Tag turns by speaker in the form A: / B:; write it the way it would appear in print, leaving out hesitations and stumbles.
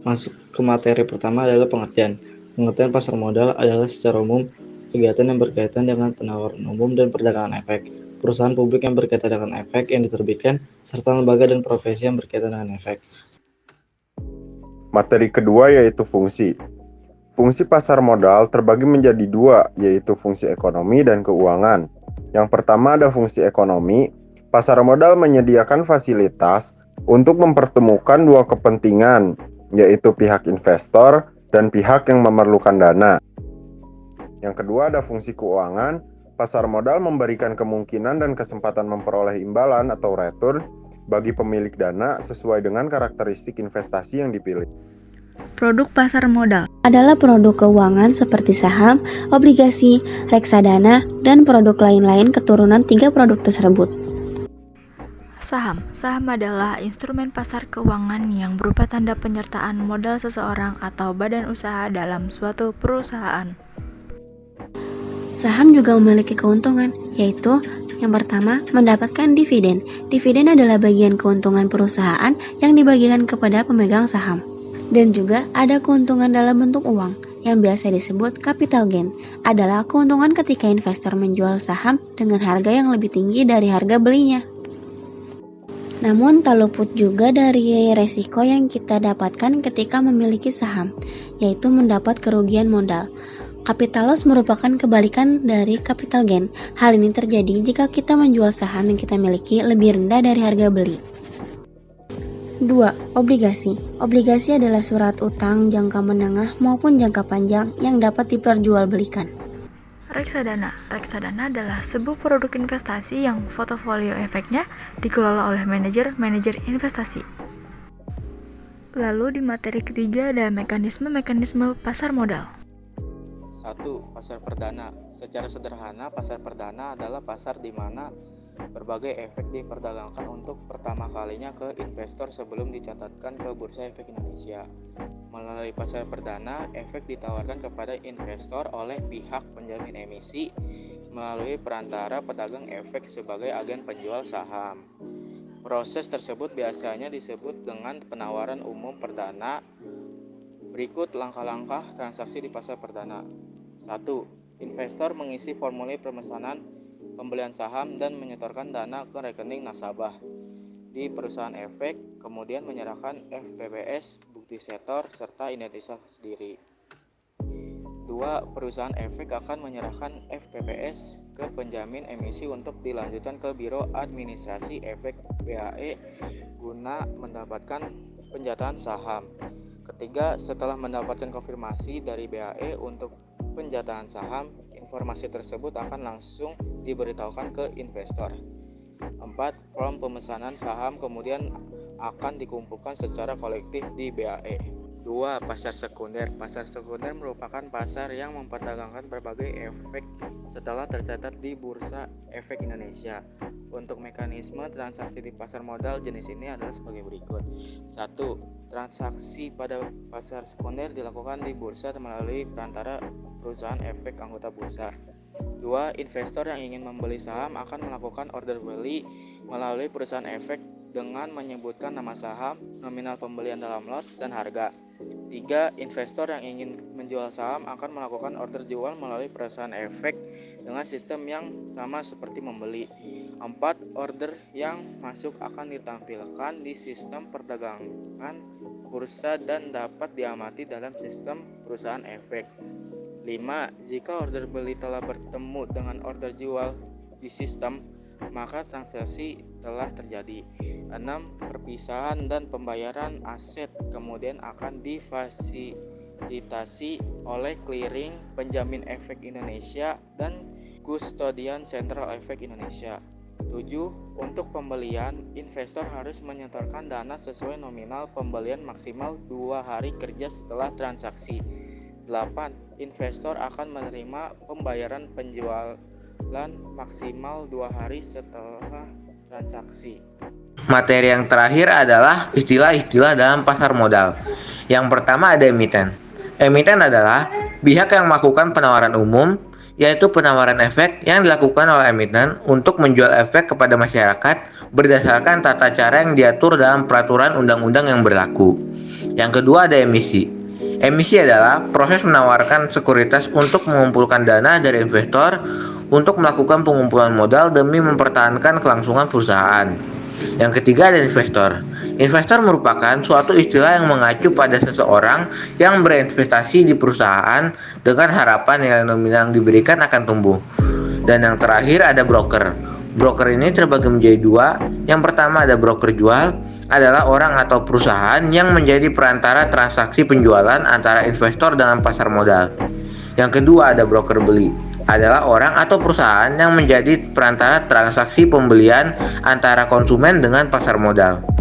A: Masuk ke materi pertama adalah pengertian. Pengertian pasar modal adalah secara umum kegiatan yang berkaitan dengan penawaran umum dan perdagangan efek, perusahaan publik yang berkaitan dengan efek yang diterbitkan, serta lembaga dan profesi yang berkaitan dengan efek.
B: Materi kedua yaitu fungsi. Fungsi pasar modal terbagi menjadi dua, yaitu fungsi ekonomi dan keuangan. Yang pertama ada fungsi ekonomi. Pasar modal menyediakan fasilitas untuk mempertemukan dua kepentingan, yaitu pihak investor dan pihak yang memerlukan dana. Yang kedua ada fungsi keuangan. Pasar modal memberikan kemungkinan dan kesempatan memperoleh imbalan atau return bagi pemilik dana sesuai dengan karakteristik investasi yang dipilih.
C: Produk pasar modal
D: adalah produk keuangan seperti saham, obligasi, reksadana, dan produk lain-lain keturunan 3 produk tersebut.
C: Saham adalah instrumen pasar keuangan yang berupa tanda penyertaan modal seseorang atau badan usaha dalam suatu perusahaan.
D: Saham juga memiliki keuntungan, yaitu yang pertama, mendapatkan dividen. Dividen adalah bagian keuntungan perusahaan yang dibagikan kepada pemegang saham. Dan juga ada keuntungan dalam bentuk uang, yang biasa disebut capital gain. Adalah keuntungan ketika investor menjual saham dengan harga yang lebih tinggi dari harga belinya. Namun tak luput juga dari resiko yang kita dapatkan ketika memiliki saham, yaitu mendapat kerugian modal. Capital loss merupakan kebalikan dari capital gain. Hal ini terjadi jika kita menjual saham yang kita miliki lebih rendah dari harga beli. 2. Obligasi. Obligasi adalah surat utang jangka menengah maupun jangka panjang yang dapat diperjualbelikan.
C: Reksadana adalah sebuah produk investasi yang portofolio efeknya dikelola oleh manajer investasi. Lalu di materi ketiga ada mekanisme pasar modal.
E: 1. Pasar perdana. Secara sederhana, pasar perdana adalah pasar di mana berbagai efek diperdagangkan untuk pertama kalinya ke investor sebelum dicatatkan ke Bursa Efek Indonesia. Melalui pasar perdana, efek ditawarkan kepada investor oleh pihak penjamin emisi melalui perantara pedagang efek sebagai agen penjual saham. Proses tersebut biasanya disebut dengan penawaran umum perdana. Berikut langkah-langkah transaksi di pasar perdana. 1. Investor mengisi formulir pemesanan pembelian saham dan menyetorkan dana ke rekening nasabah di perusahaan efek, kemudian menyerahkan FPPS, bukti setor, serta identitas diri. 2. Perusahaan efek akan menyerahkan FPPS ke penjamin emisi untuk dilanjutkan ke Biro Administrasi Efek BAE guna mendapatkan penjatahan saham. Ketiga, setelah mendapatkan konfirmasi dari BAE untuk penjatahan saham, informasi tersebut akan langsung diberitahukan ke investor. 4. Form pemesanan saham kemudian akan dikumpulkan secara kolektif di BAE. 2. Pasar sekunder. Pasar sekunder merupakan pasar yang memperdagangkan berbagai efek setelah tercatat di Bursa Efek Indonesia. Untuk mekanisme transaksi di pasar modal jenis ini adalah sebagai berikut. 1. Transaksi pada pasar sekunder dilakukan di bursa melalui perantara perusahaan efek anggota bursa. 2. Investor yang ingin membeli saham akan melakukan order beli melalui perusahaan efek dengan menyebutkan nama saham, nominal pembelian dalam lot, dan harga. 3. Investor yang ingin menjual saham akan melakukan order jual melalui perusahaan efek dengan sistem yang sama seperti membeli. 4. Order yang masuk akan ditampilkan di sistem perdagangan bursa dan dapat diamati dalam sistem perusahaan efek. 5. Jika order beli telah bertemu dengan order jual di sistem, maka transaksi telah terjadi. 6. Perpisahan dan pembayaran aset kemudian akan difasilitasi oleh clearing penjamin efek Indonesia dan kustodian sentral efek Indonesia. 7. Untuk pembelian, investor harus menyetorkan dana sesuai nominal pembelian maksimal 2 hari kerja setelah transaksi. 8. Investor akan menerima pembayaran penjualan maksimal 2 hari setelah transaksi.
F: Materi yang terakhir adalah istilah-istilah dalam pasar modal. Yang pertama ada emiten. Emiten adalah pihak yang melakukan penawaran umum, yaitu penawaran efek yang dilakukan oleh emiten untuk menjual efek kepada masyarakat berdasarkan tata cara yang diatur dalam peraturan undang-undang yang berlaku. Yang kedua ada emisi. Emisi adalah proses menawarkan sekuritas untuk mengumpulkan dana dari investor untuk melakukan pengumpulan modal demi mempertahankan kelangsungan perusahaan. Yang ketiga ada investor. Investor merupakan suatu istilah yang mengacu pada seseorang yang berinvestasi di perusahaan dengan harapan nilai nominal yang diberikan akan tumbuh. Dan yang terakhir ada broker. Broker ini terbagi menjadi dua. Yang pertama ada broker jual, adalah orang atau perusahaan yang menjadi perantara transaksi penjualan antara investor dengan pasar modal. Yang kedua ada broker beli, adalah orang atau perusahaan yang menjadi perantara transaksi pembelian antara konsumen dengan pasar modal.